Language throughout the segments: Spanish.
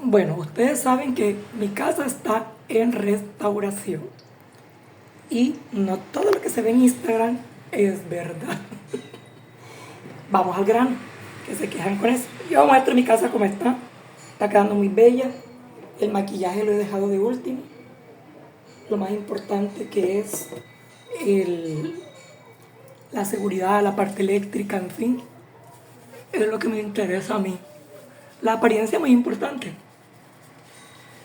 Bueno, ustedes saben que mi casa está en restauración y no todo lo que se ve en Instagram es verdad. Vamos al grano, que se quejan con eso. Yo muestro mi casa como está quedando muy bella. El maquillaje lo he dejado de último. Lo más importante que es el- la seguridad, la parte eléctrica, en fin, es lo que me interesa a mí. La apariencia es muy importante.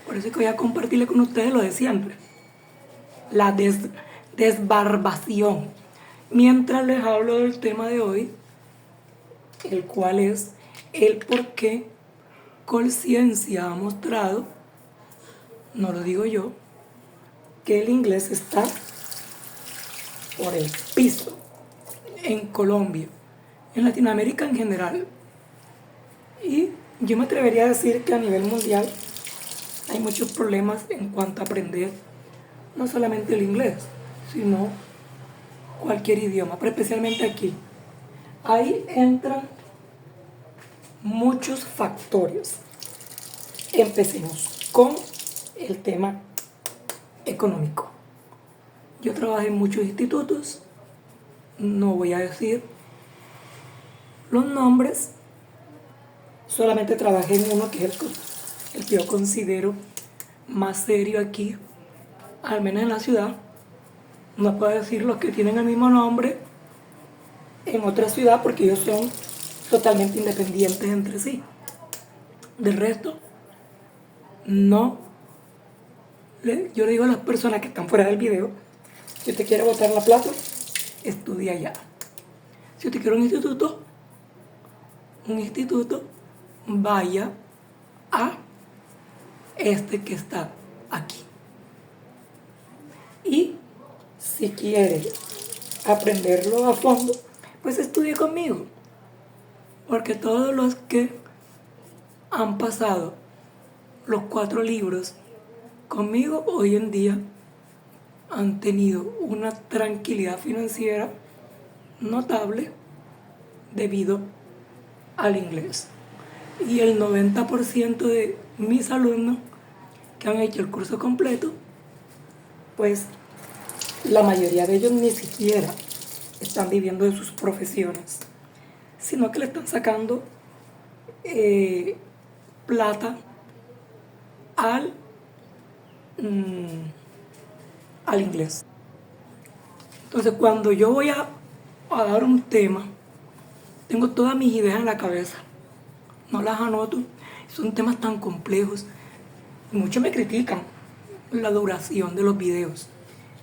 Por eso es que voy a compartirle con ustedes lo de siempre. La desbarbación. Mientras les hablo del tema de hoy, el cual es el por qué Conciencia ha mostrado, no lo digo yo, que el inglés está por el piso en Colombia, en Latinoamérica en general. Y yo me atrevería a decir que a nivel mundial hay muchos problemas en cuanto a aprender no solamente el inglés, sino cualquier idioma, pero especialmente aquí. Ahí entran muchos factores. Empecemos con el tema económico. Yo trabajé en muchos institutos, no voy a decir los nombres, solamente trabajé en uno que es el que yo considero más serio aquí, al menos en la ciudad. No puedo decir los que tienen el mismo nombre en otra ciudad porque ellos son totalmente independientes entre sí. Del resto, no. Yo le digo a las personas que están fuera del video, si usted quiere botar la plata, estudia allá. Si usted quiere un instituto, vaya a este que está aquí. Y si quiere aprenderlo a fondo, pues estudie conmigo. Porque todos los que han pasado los 4 libros conmigo hoy en día han tenido una tranquilidad financiera notable debido al inglés. Y el 90% de mis alumnos que han hecho el curso completo, pues la mayoría de ellos ni siquiera están viviendo de sus profesiones, sino que le están sacando plata al, al inglés. Entonces, cuando yo voy a dar un tema, tengo todas mis ideas en la cabeza, no las anoto, son temas tan complejos. Muchos me critican la duración de los videos,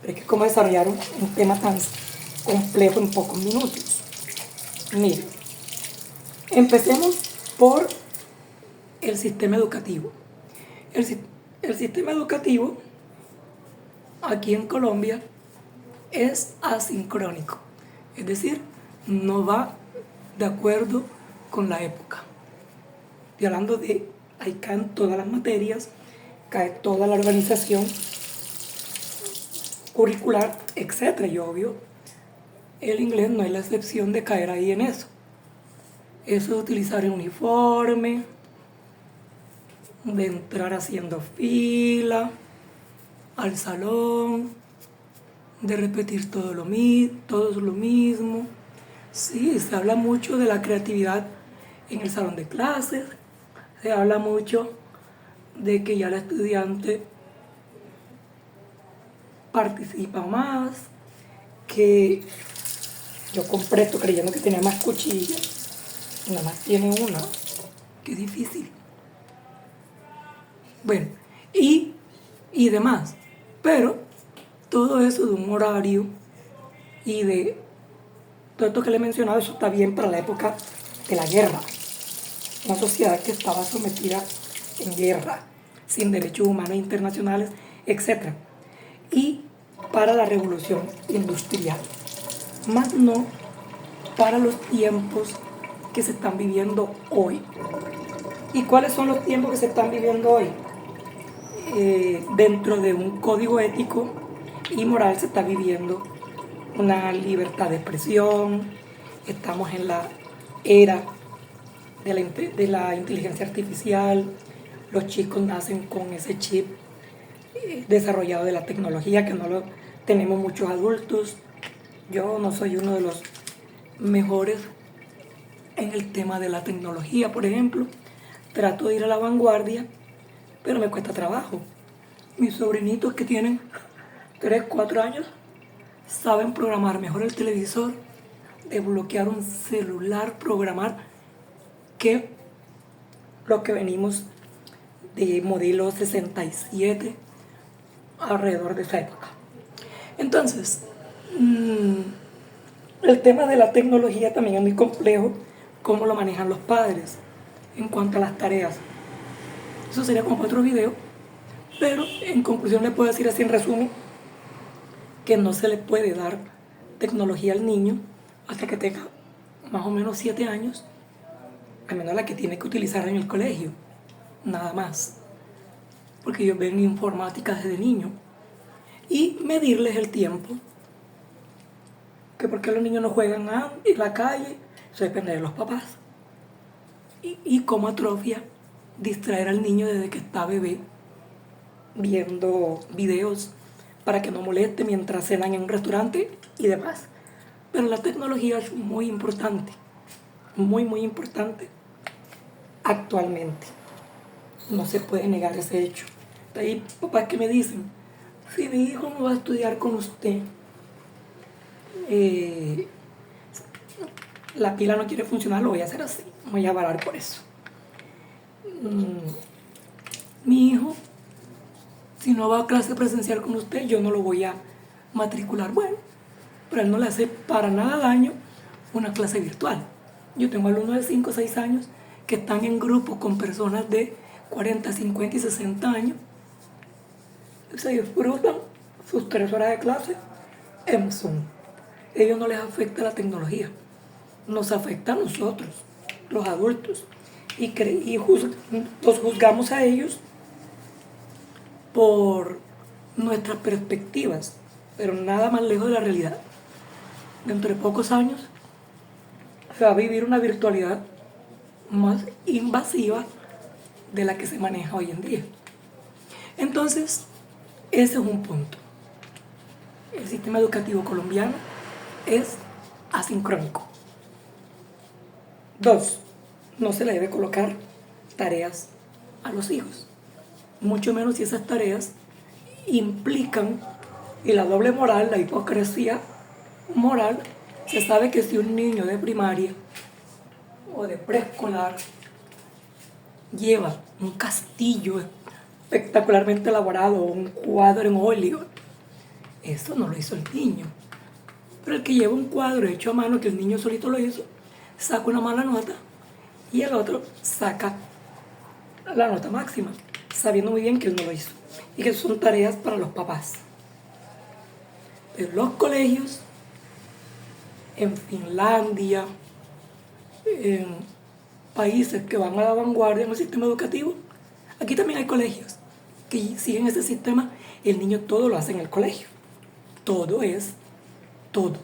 pero es que cómo desarrollaron un tema tan complejo en pocos minutos. Miren, empecemos por el sistema educativo. El sistema educativo aquí en Colombia es asincrónico, es decir, no va de acuerdo con la época. Estoy hablando de, ahí caen todas las materias, cae toda la organización curricular, etc. Y obvio, el inglés no es la excepción de caer ahí en eso. Eso de utilizar el uniforme, de entrar haciendo fila al salón, de repetir todo lo mismo. Sí, se habla mucho de la creatividad en el salón de clases, se habla mucho de que ya el estudiante participa más, que yo compré esto creyendo que tenía más cuchillas, nada más tiene una, qué difícil. Bueno, y demás, pero todo eso de un horario y de todo esto que le he mencionado, eso está bien para la época de la guerra, una sociedad que estaba sometida en guerra, sin derechos humanos internacionales, etc. Y para la revolución industrial, más no para los tiempos que se están viviendo hoy. ¿Y cuáles son los tiempos que se están viviendo hoy? Dentro de un código ético y moral se está viviendo una libertad de expresión, estamos en la era de la inteligencia artificial, los chicos nacen con ese chip desarrollado de la tecnología que no lo tenemos muchos adultos. Yo no soy uno de los mejores en el tema de la tecnología, por ejemplo. Trato de ir a la vanguardia, pero me cuesta trabajo. Mis sobrinitos que tienen 3 4 años saben programar mejor el televisor, desbloquear un celular, programar, que los que venimos de modelo 67 alrededor de esa época. Entonces, el tema de la tecnología también es muy complejo, cómo lo manejan los padres en cuanto a las tareas. Eso sería como para otro video, pero en conclusión le puedo decir así en resumen que no se le puede dar tecnología al niño hasta que tenga más o menos 7 años, al menos la que tiene que utilizar en el colegio, nada más, porque ellos ven informática desde niño. Y medirles el tiempo, que porque los niños no juegan en la calle, eso depende de los papás. Y cómo atrofia distraer al niño desde que está bebé, viendo videos para que no moleste mientras cenan en un restaurante y demás. Pero la tecnología es muy importante, muy, muy importante actualmente. No se puede negar ese hecho. Hay papás que me dicen, si mi hijo no va a estudiar con usted, la pila no quiere funcionar, lo voy a hacer así, voy a varar por eso. Mi hijo, si no va a clase presencial con usted, yo no lo voy a matricular. Bueno, pero a él no le hace para nada daño una clase virtual. Yo tengo alumnos de 5 o 6 años que están en grupo con personas de 40, 50 y 60 años. Se disfrutan sus 3 horas de clase en Zoom. A ellos no les afecta la tecnología, nos afecta a nosotros, los adultos, y los juzgamos a ellos por nuestras perspectivas, pero nada más lejos de la realidad. Dentro de pocos años se va a vivir una virtualidad más invasiva de la que se maneja hoy en día. Entonces, ese es un punto. El sistema educativo colombiano es asincrónico. 2, no se le debe colocar tareas a los hijos, mucho menos si esas tareas implican, y la doble moral, la hipocresía moral. Se sabe que si un niño de primaria o de preescolar lleva un castillo espectacularmente elaborado o un cuadro en óleo, eso no lo hizo el niño. Pero el que lleva un cuadro hecho a mano, que el niño solito lo hizo, saca una mala nota y el otro saca la nota máxima, sabiendo muy bien que él no lo hizo y que son tareas para los papás. En los colegios, en Finlandia, en países que van a la vanguardia en el sistema educativo, aquí también hay colegios que siguen ese sistema. El niño todo lo hace en el colegio, todo es todo,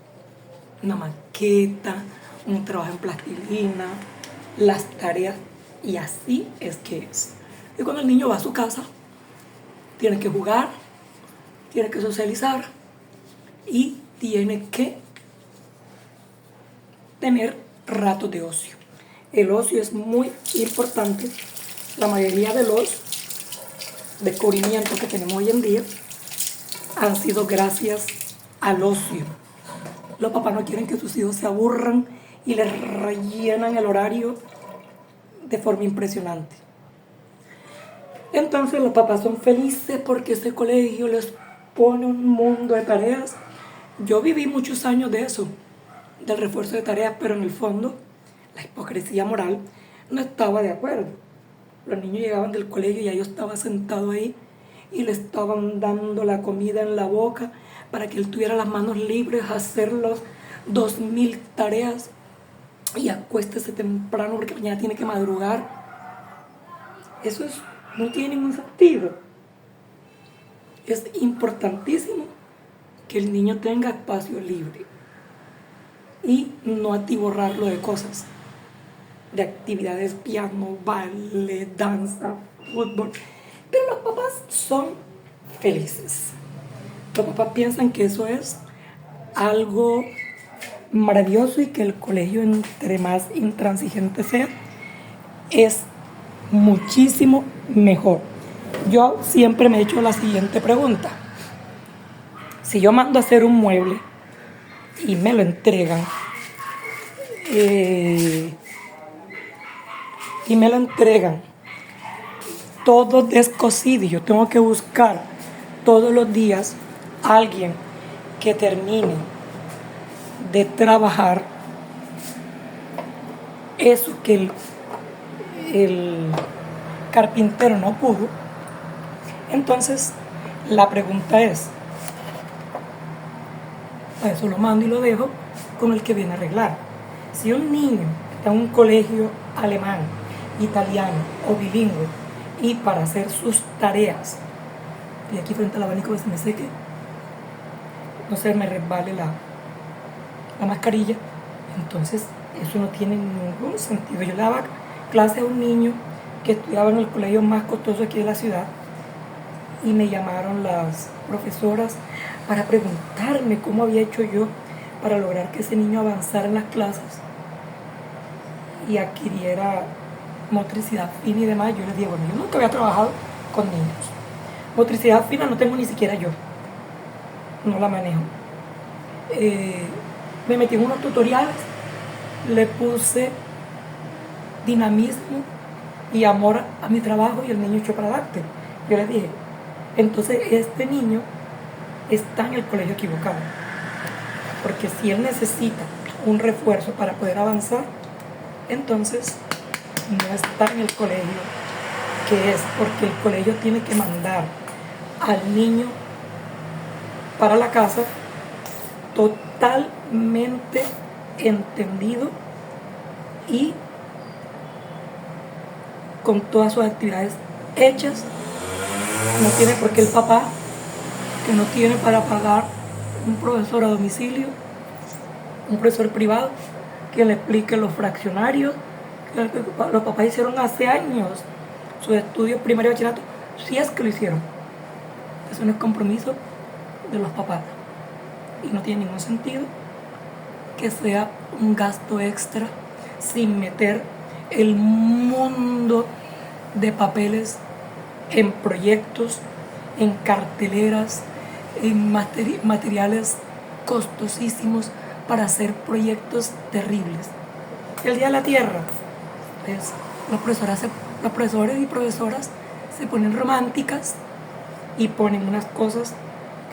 una maqueta, un trabajo en plastilina, las tareas, y así es que es. Y cuando el niño va a su casa, tiene que jugar, tiene que socializar y tiene que tener ratos de ocio. El ocio es muy importante. La mayoría de los descubrimientos que tenemos hoy en día han sido gracias al ocio. Los papás no quieren que sus hijos se aburran y les rellenan el horario de forma impresionante. Entonces los papás son felices porque ese colegio les pone un mundo de tareas. Yo viví muchos años de eso, del refuerzo de tareas, pero en el fondo la hipocresía moral no estaba de acuerdo. Los niños llegaban del colegio y ya yo estaba sentado ahí y le estaban dando la comida en la boca para que él tuviera las manos libres a hacer los 2000 tareas y acuéstese temprano porque mañana tiene que madrugar. Eso no tiene ningún sentido. Es importantísimo que el niño tenga espacio libre y no atiborrarlo de cosas, de actividades, piano, baile, danza, fútbol, pero los papás son felices. Los papás piensan que eso es algo maravilloso y que el colegio, entre más intransigente sea, es muchísimo mejor. Yo siempre me he hecho la siguiente pregunta: si yo mando a hacer un mueble y me lo entregan, todo descosido, y yo tengo que buscar todos los días a alguien que termine de trabajar eso que el carpintero no pudo. Entonces la pregunta es, eso lo mando y lo dejo con el que viene a arreglar. Si un niño está en un colegio alemán, italiano o bilingüe, y para hacer sus tareas, y aquí frente al abanico que se me seque, no se me resbale la mascarilla, entonces eso no tiene ningún sentido. Yo le daba clase a un niño que estudiaba en el colegio más costoso aquí de la ciudad, y me llamaron las profesoras para preguntarme cómo había hecho yo para lograr que ese niño avanzara en las clases y adquiriera motricidad fina y demás. Yo les digo, bueno, yo nunca había trabajado con niños. Motricidad fina no tengo ni siquiera yo, no la manejo. Me metí en unos tutoriales, le puse dinamismo y amor a mi trabajo y el niño echó para adelante. Yo les dije, entonces este niño está en el colegio equivocado, porque si él necesita un refuerzo para poder avanzar, entonces no está en el colegio que es, porque el colegio tiene que mandar al niño para la casa totalmente entendido y con todas sus actividades hechas. No tiene por qué el papá, que no tiene para pagar un profesor a domicilio, un profesor privado, que le explique los fraccionarios. Los papás hicieron hace años sus estudios primario y bachillerato, si es que lo hicieron. Eso no es compromiso de los papás y no tiene ningún sentido que sea un gasto extra sin meter el mundo de papeles en proyectos, en carteleras, en materiales costosísimos para hacer proyectos terribles. El Día de la Tierra, pues, los profesores y profesoras se ponen románticas y ponen unas cosas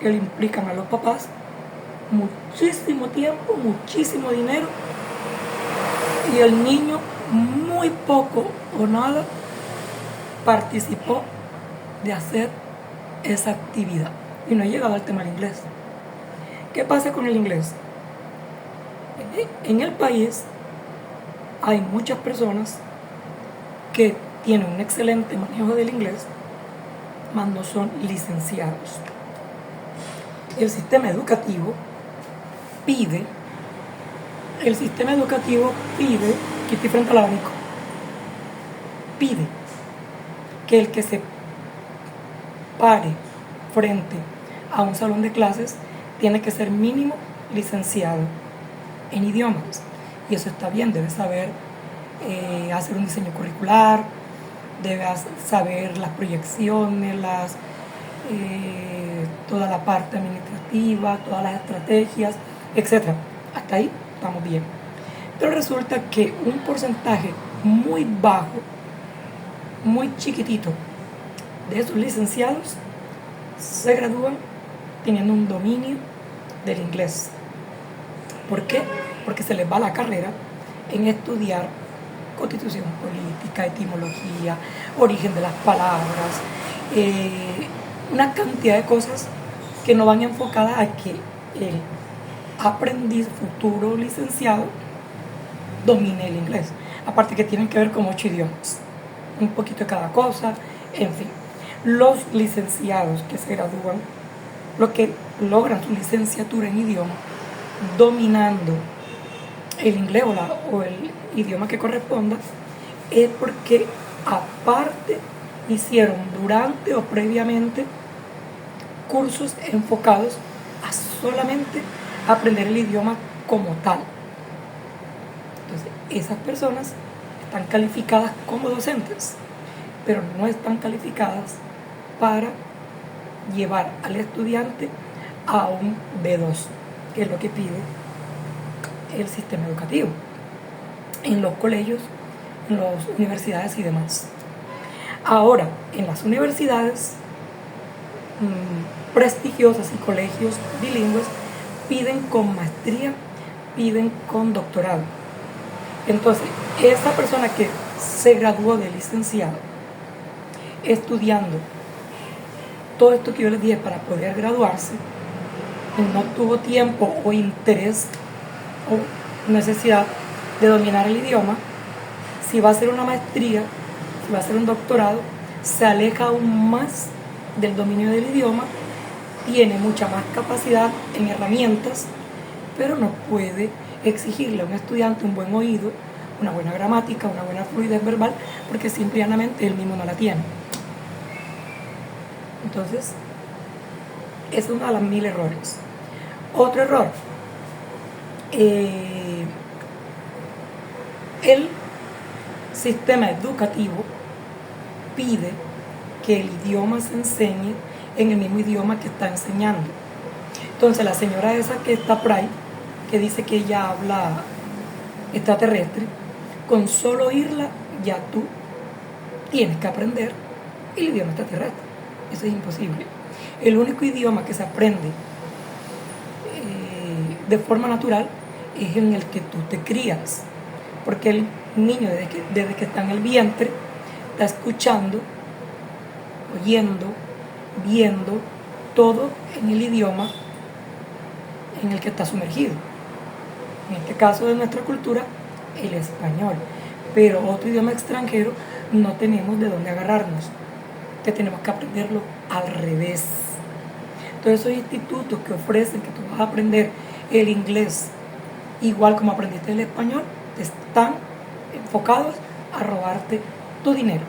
que le implican a los papás muchísimo tiempo, muchísimo dinero, y el niño muy poco o nada participó de hacer esa actividad y no he llegado al tema del inglés. ¿Qué pasa con el inglés? En el país hay muchas personas que tienen un excelente manejo del inglés, mas no son licenciados. El sistema educativo pide, que estoy frente al abanico, pide que el que se pare frente a un salón de clases tiene que ser mínimo licenciado en idiomas. Y eso está bien, debe saber hacer un diseño curricular, debe saber las proyecciones, toda la parte administrativa, todas las estrategias, etc. Hasta ahí estamos bien. Pero resulta que un porcentaje muy bajo, muy chiquitito, de esos licenciados se gradúan teniendo un dominio del inglés. ¿Por qué? Porque se les va la carrera en estudiar constitución política, etimología, origen de las palabras, una cantidad de cosas que no van enfocadas a que el aprendiz futuro licenciado domine el inglés. Aparte que tienen que ver con 8 idiomas, un poquito de cada cosa, en fin. Los licenciados que se gradúan, los que logran su licenciatura en idioma, dominando el inglés o el idioma que corresponda, es porque aparte hicieron durante o previamente cursos enfocados a solamente aprender el idioma como tal. Entonces, esas personas están calificadas como docentes, pero no están calificadas para llevar al estudiante a un B2, que es lo que pide el sistema educativo en los colegios, en las universidades y demás. Ahora, en las universidades prestigiosas y colegios bilingües piden con maestría, piden con doctorado. Entonces, esta persona que se graduó de licenciado estudiando todo esto que yo les dije para poder graduarse, no tuvo tiempo o interés o necesidad de dominar el idioma, si va a hacer una maestría, si va a hacer un doctorado, se aleja aún más del dominio del idioma, tiene mucha más capacidad en herramientas, pero no puede exigirle a un estudiante un buen oído, una buena gramática, una buena fluidez verbal, porque simplemente él mismo no la tiene. Entonces, es uno de los 1000 errores. Otro error, el sistema educativo pide que el idioma se enseñe en el mismo idioma que está enseñando. Entonces, la señora esa que está por ahí, que dice que ella habla extraterrestre, con solo oírla ya tú tienes que aprender el idioma extraterrestre. Eso es imposible. El único idioma que se aprende de forma natural es en el que tú te crías, porque el niño desde que está en el vientre está escuchando, oyendo, viendo todo en el idioma en el que está sumergido. En este caso de nuestra cultura, el español, pero otro idioma extranjero no tenemos de dónde agarrarnos, que tenemos que aprenderlo al revés. Todos esos institutos que ofrecen que tú vas a aprender el inglés igual como aprendiste el español, están enfocados a robarte tu dinero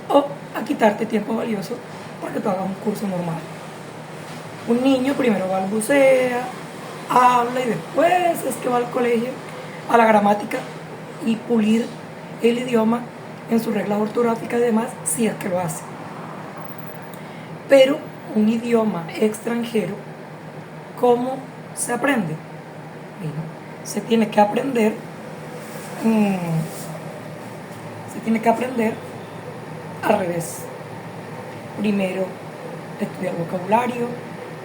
o a quitarte tiempo valioso para que tú hagas un curso normal. Un niño primero balbucea, habla y después es que va al colegio a la gramática y pulir el idioma en sus reglas ortográficas y demás, si es que lo hace. Pero un idioma extranjero, ¿cómo se aprende? Bueno, se tiene que aprender al revés. Primero estudiar vocabulario,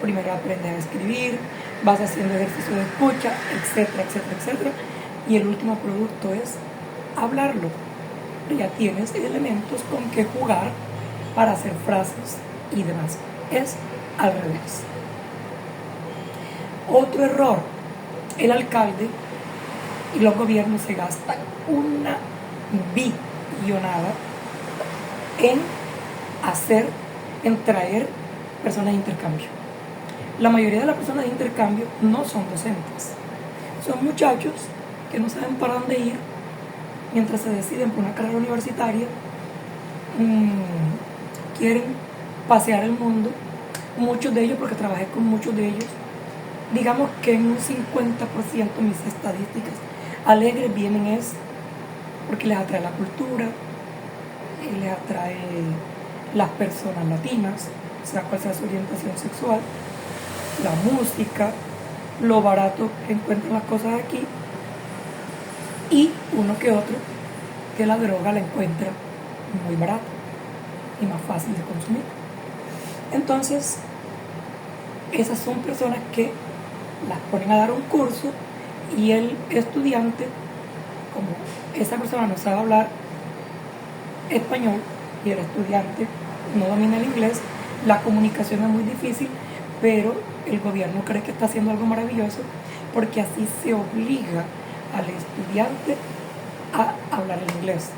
primero aprendes a escribir, vas haciendo ejercicio de escucha, etcétera, etcétera, etcétera. Y el último producto es hablarlo. Ya tienes elementos con que jugar para hacer frases y demás. Es al revés. Otro error, el alcalde y los gobiernos se gastan una billonada en traer personas de intercambio. La mayoría de las personas de intercambio no son docentes, son muchachos que no saben para dónde ir mientras se deciden por una carrera universitaria, quieren pasear el mundo, muchos de ellos, porque trabajé con muchos de ellos, digamos que en un 50% mis estadísticas alegres vienen es porque les atrae la cultura, les atrae las personas latinas, sea cual sea su orientación sexual, la música, lo barato que encuentran las cosas aquí, y uno que otro que la droga la encuentra muy barata y más fácil de consumir. Entonces, esas son personas que las ponen a dar un curso y el estudiante, como esa persona no sabe hablar español y el estudiante no domina el inglés, la comunicación es muy difícil, pero el gobierno cree que está haciendo algo maravilloso porque así se obliga al estudiante a hablar el inglés.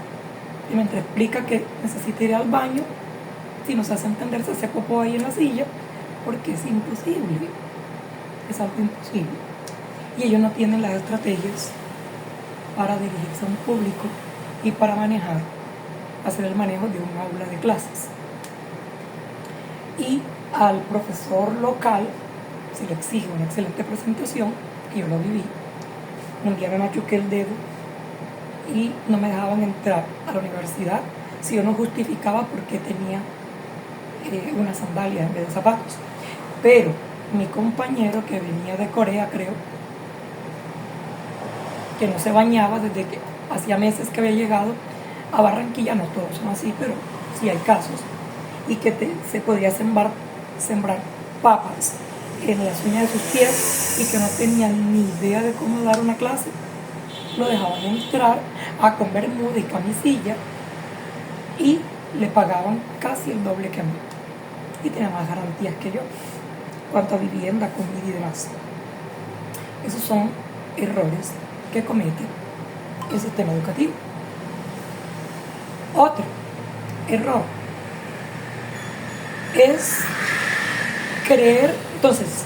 Y mientras explica que necesita ir al baño, si no se hace entender, se hace popó ahí en la silla, porque es imposible, es algo imposible. Y ellos no tienen las estrategias para dirigirse a un público y para manejar hacer el manejo de un aula de clases. Y al profesor local se le exige una excelente presentación, que yo lo viví. Un día me machuqué el dedo y no me dejaban entrar a la universidad si yo no justificaba por qué tenía una sandalia en vez de zapatos. Pero mi compañero, que venía de Corea, creo, que no se bañaba desde que hacía meses que había llegado a Barranquilla, no todos son así, pero sí hay casos, y que se podía sembrar papas en las uñas de sus pies y que no tenían ni idea de cómo dar una clase, lo dejaban entrar con bermuda y camisilla y le pagaban casi el doble que a mí y tenía más garantías que yo cuanto a vivienda, comida y demás. Esos son errores que comete el sistema educativo. Otro error es creer, entonces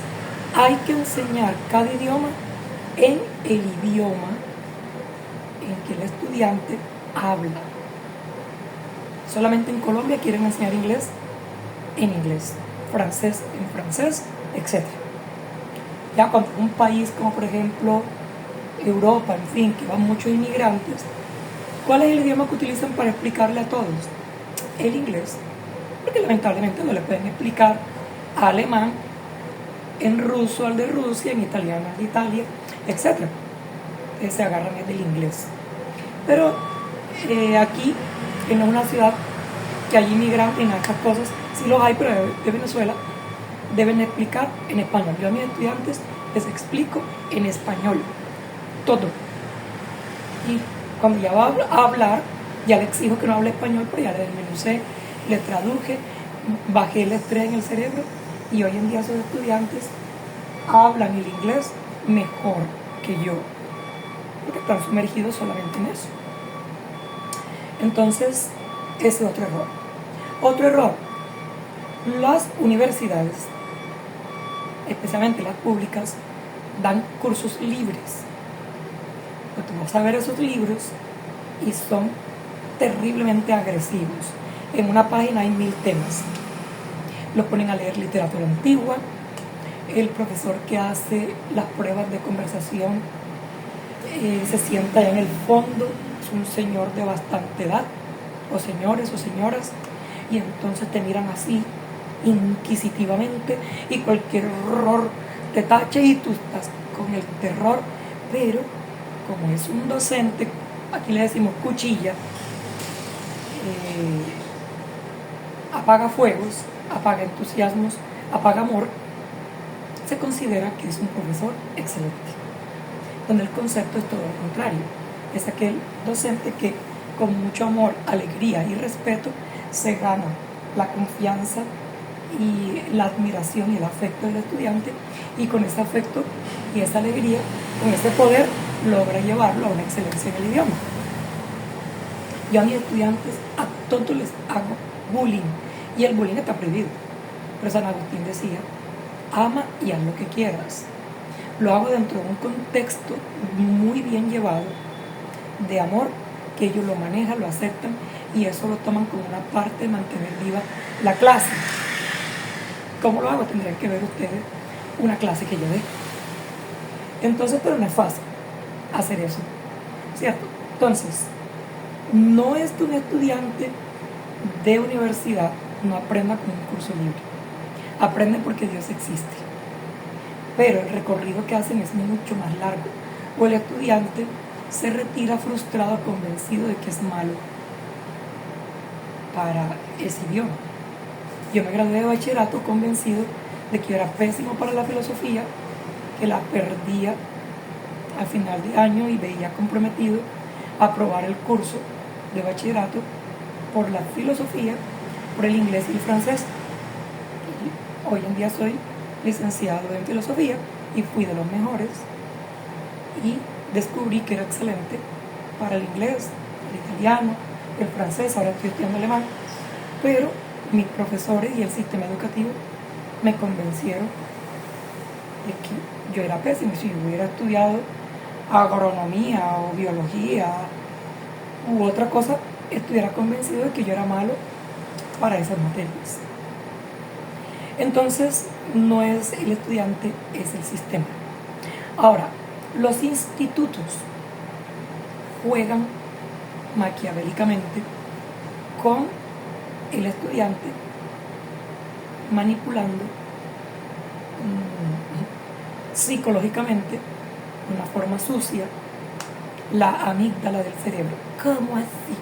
hay que enseñar cada idioma en el idioma en que el estudiante habla. Solamente en Colombia quieren enseñar inglés en inglés, francés en francés, etc. Ya cuando un país como por ejemplo Europa, en fin, que van muchos inmigrantes, ¿cuál es el idioma que utilizan para explicarle a todos? El inglés, porque lamentablemente no le pueden explicar a alemán, en ruso al de Rusia, en italiano al de Italia, etc. Se agarran el del inglés. Pero aquí, en una ciudad que hay inmigrantes en estas cosas, sí los hay, pero de Venezuela, deben explicar en español. Yo a mis estudiantes les explico en español todo. Y cuando ya va a hablar, ya le exijo que no hable español, pero ya le desmenucé, le traduje, bajé el estrés en el cerebro y hoy en día esos estudiantes hablan el inglés mejor que yo, porque están sumergidos solamente en eso. Entonces, ese es otro error. Otro error, las universidades, especialmente las públicas, dan cursos libres. Pero tú vas a ver esos libros y son terriblemente agresivos. En una página hay 1000 temas. Los ponen a leer literatura antigua. El profesor que hace las pruebas de conversación se sienta en el fondo, es un señor de bastante edad, o señores o señoras, y entonces te miran así inquisitivamente y cualquier error te tache y tú estás con el terror. Pero como es un docente, aquí le decimos cuchilla, apaga fuegos, apaga entusiasmos, apaga amor, se considera que es un profesor excelente, donde el concepto es todo lo contrario. Es aquel docente que con mucho amor, alegría y respeto se gana la confianza y la admiración y el afecto del estudiante, y con ese afecto y esa alegría, con ese poder, logra llevarlo a una excelencia en el idioma. Yo a mis estudiantes a todos les hago bullying, y el bullying está prohibido, pero San Agustín decía: ama y haz lo que quieras. Lo hago dentro de un contexto muy bien llevado de amor, que ellos lo manejan, lo aceptan, y eso lo toman como una parte de mantener viva la clase. ¿Cómo lo hago? Tendrían que ver ustedes una clase que yo dé. Entonces, pero no es fácil hacer eso, ¿cierto? Entonces, no es que un estudiante de universidad no aprenda con un curso libre. Aprende porque Dios existe. Pero el recorrido que hacen es mucho más largo. O el estudiante se retira frustrado, convencido de que es malo para ese idioma. Yo me gradué de bachillerato convencido de que yo era pésimo para la filosofía, que la perdía al final de año y veía comprometido a aprobar el curso de bachillerato por la filosofía, por el inglés y el francés. Y hoy en día soy licenciado en filosofía y fui de los mejores, y descubrí que era excelente para el inglés, el italiano, el francés, ahora estoy estudiando alemán, pero mis profesores y el sistema educativo me convencieron de que yo era pésimo. Si yo hubiera estudiado agronomía o biología u otra cosa, estuviera convencido de que yo era malo para esas materias. Entonces, no es el estudiante, es el sistema. Ahora, los institutos juegan maquiavélicamente con el estudiante, manipulando psicológicamente, de una forma sucia, la amígdala del cerebro. ¿Cómo así?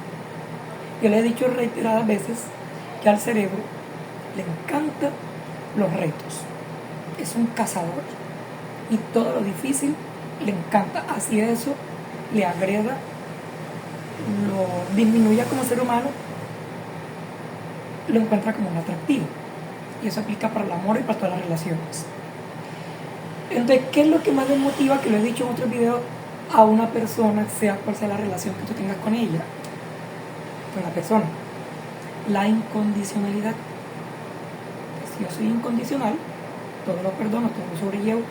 Yo le he dicho reiteradas veces que al cerebro le encantan los retos. Es un cazador y todo lo difícil le encanta. Así eso le agrega, lo disminuye como ser humano, lo encuentra como un atractivo. Y eso aplica para el amor y para todas las relaciones. Entonces, ¿qué es lo que más desmotiva, que lo he dicho en otros videos, a una persona, sea cual sea la relación que tú tengas con ella, con la persona? La incondicionalidad. Si yo soy incondicional, todo lo perdono, todo lo sobrellevo,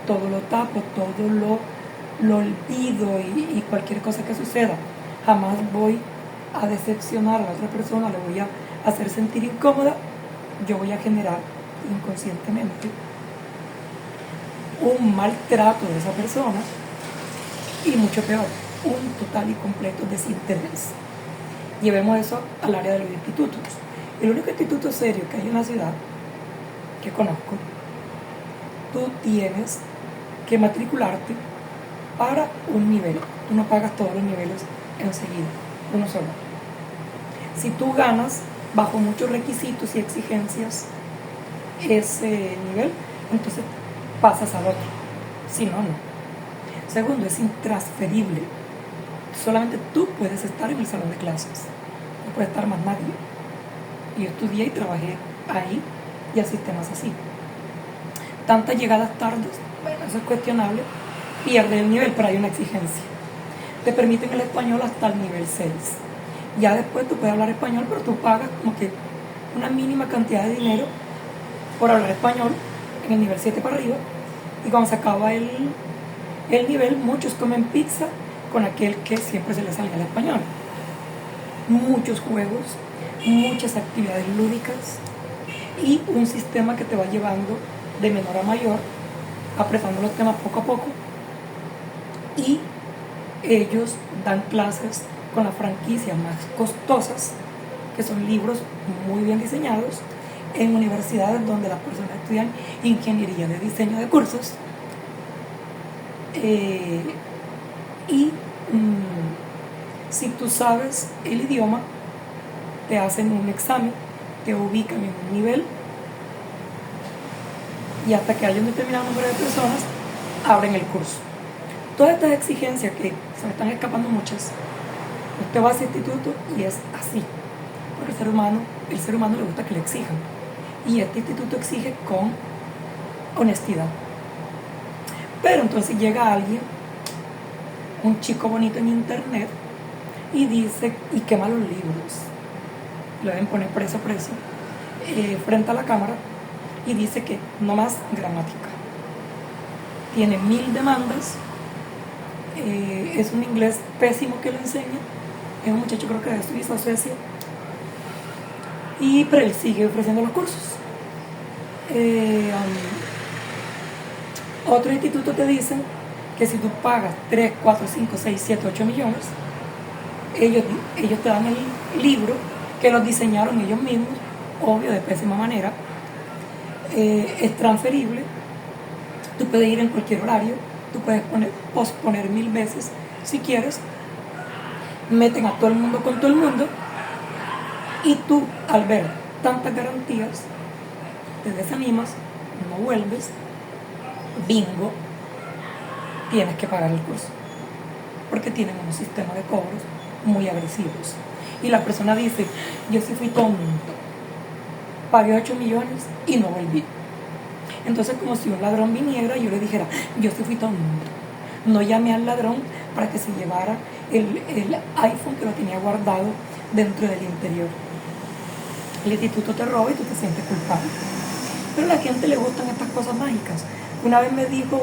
todo lo tapo, todo lo olvido y cualquier cosa que suceda. Jamás voy a decepcionar a la otra persona, le voy a hacer sentir incómoda. Yo voy a generar inconscientemente un maltrato de esa persona y mucho peor, un total y completo desinterés. Llevemos eso al área de los institutos. El único instituto serio que hay en la ciudad que conozco, tú tienes que matricularte para un nivel. Tú no pagas todos los niveles enseguida, uno solo. Si tú ganas bajo muchos requisitos y exigencias ese nivel, entonces pasas al otro. Si no, no. Segundo, es intransferible. Solamente tú puedes estar en el salón de clases. No puede estar más nadie. Y yo estudié y trabajé ahí y a sistemas así. Tantas llegadas tardes, bueno, eso es cuestionable, pierde el nivel, pero hay una exigencia. Te permiten el español hasta el nivel 6. Ya después tú puedes hablar español, pero tú pagas como que una mínima cantidad de dinero por hablar español en el nivel 7 para arriba. Y cuando se acaba el nivel, muchos comen pizza con aquel que siempre se le salga el español. Muchos juegos, muchas actividades lúdicas y un sistema que te va llevando de menor a mayor, apretando los temas poco a poco. Y ellos dan clases con las franquicias más costosas, que son libros muy bien diseñados, en universidades donde las personas estudian ingeniería de diseño de cursos. Si tú sabes el idioma, te hacen un examen, te ubican en un nivel y hasta que haya un determinado número de personas, abren el curso. Todas estas exigencias, que se me están escapando muchas, usted va a ese instituto y es así, porque el ser humano le gusta que le exijan, y este instituto exige con honestidad. Pero entonces llega alguien, un chico bonito en internet, y dice, y quema los libros, lo deben poner preso, frente a la cámara, y dice que no más gramática. Tiene 1000 demandas, es un inglés pésimo que le enseña, es un muchacho creo que de Suiza o Suecia, pero él sigue ofreciendo los cursos. Otro instituto te dicen que si tú pagas 3, 4, 5, 6, 7, 8 millones, ellos te dan el libro que los diseñaron ellos mismos, obvio, de pésima manera. Es transferible, tú puedes ir en cualquier horario, tú puedes posponer 1000 veces si quieres, meten a todo el mundo con todo el mundo, y tú, al ver tantas garantías, te desanimas, no vuelves, bingo, tienes que pagar el curso, porque tienen un sistema de cobros muy agresivos. Y la persona dice, yo sí fui tonto, pagué 8 millones y no volví. Entonces, como si un ladrón viniera y yo le dijera, yo sí fui tonto, no llamé al ladrón para que se llevara el iPhone que lo tenía guardado dentro del interior. El instituto te roba y tú te sientes culpable. Pero a la gente le gustan estas cosas mágicas. Una vez me dijo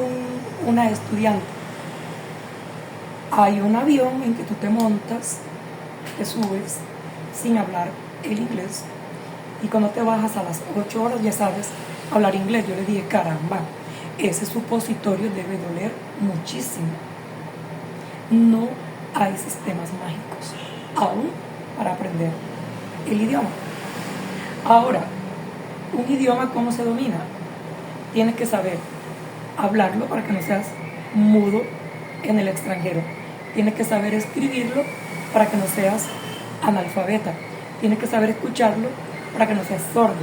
una estudiante, hay un avión en que tú te montas, te subes sin hablar el inglés. Y cuando te bajas a las 8 horas ya sabes hablar inglés. Yo le dije, caramba, ese supositorio debe doler muchísimo. No hay sistemas mágicos aún para aprender el idioma. Ahora, un idioma, ¿cómo se domina? Tienes que saber hablarlo para que no seas mudo en el extranjero. Tienes que saber escribirlo para que no seas analfabeta. Tienes que saber escucharlo para que no seas sordo.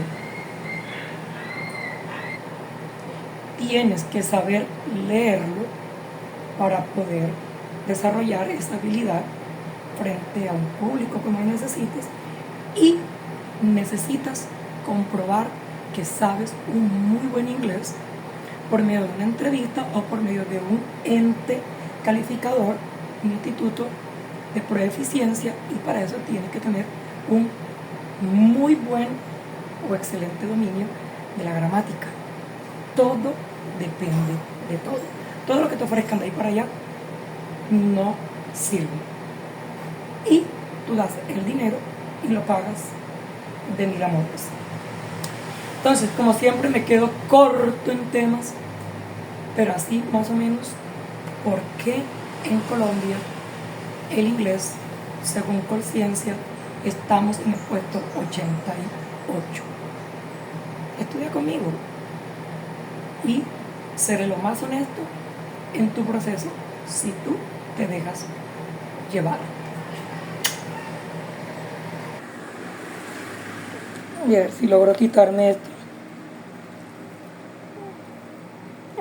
Tienes que saber leerlo para poder desarrollar esa habilidad frente a un público que más necesites, y necesitas comprobar que sabes un muy buen inglés por medio de una entrevista o por medio de un ente calificador, un instituto de prueba de eficiencia, y para eso tienes que tener un muy buen o excelente dominio de la gramática. Todo depende de todo. Todo lo que te ofrezcan de ahí para allá no sirve. Y tú das el dinero y lo pagas de mil amores. Entonces, como siempre, me quedo corto en temas, pero así más o menos, ¿por qué en Colombia el inglés, según Colciencia, estamos en el puesto 88? Estudia conmigo y seré lo más honesto en tu proceso si tú te dejas llevar. Y a ver si logro quitarme esto.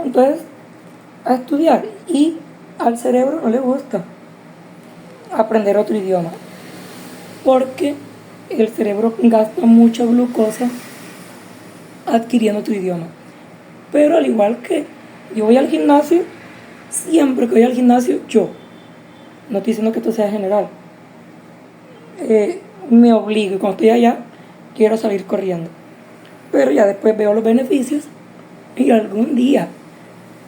Entonces, a estudiar, y al cerebro no le gusta aprender otro idioma porque el cerebro gasta mucha glucosa adquiriendo otro idioma. Pero al igual que yo voy al gimnasio, siempre que voy al gimnasio, yo, no estoy diciendo que esto sea general, me obligo, y cuando estoy allá quiero salir corriendo, pero ya después veo los beneficios y algún día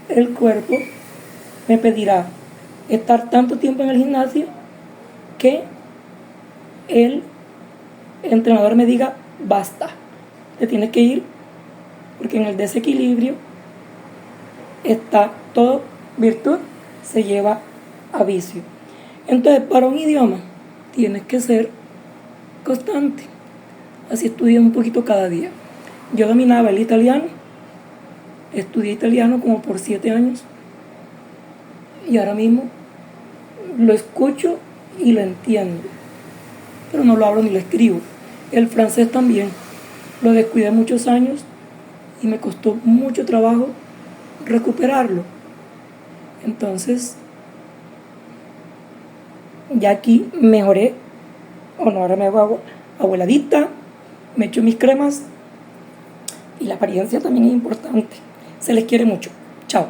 el cuerpo me pedirá estar tanto tiempo en el gimnasio que el entrenador me diga, basta, te tienes que ir, porque en el desequilibrio está todo, virtud se lleva a vicio. Entonces, para un idioma tienes que ser constante. Así estudié un poquito cada día. Yo dominaba el italiano, estudié italiano como por 7 años, y ahora mismo lo escucho y lo entiendo, pero no lo hablo ni lo escribo. El francés también lo descuidé muchos años y me costó mucho trabajo recuperarlo. Entonces, ya aquí mejoré. Bueno, ahora me hago abueladita, me echo mis cremas, y la apariencia también es importante. Se les quiere mucho. Chao.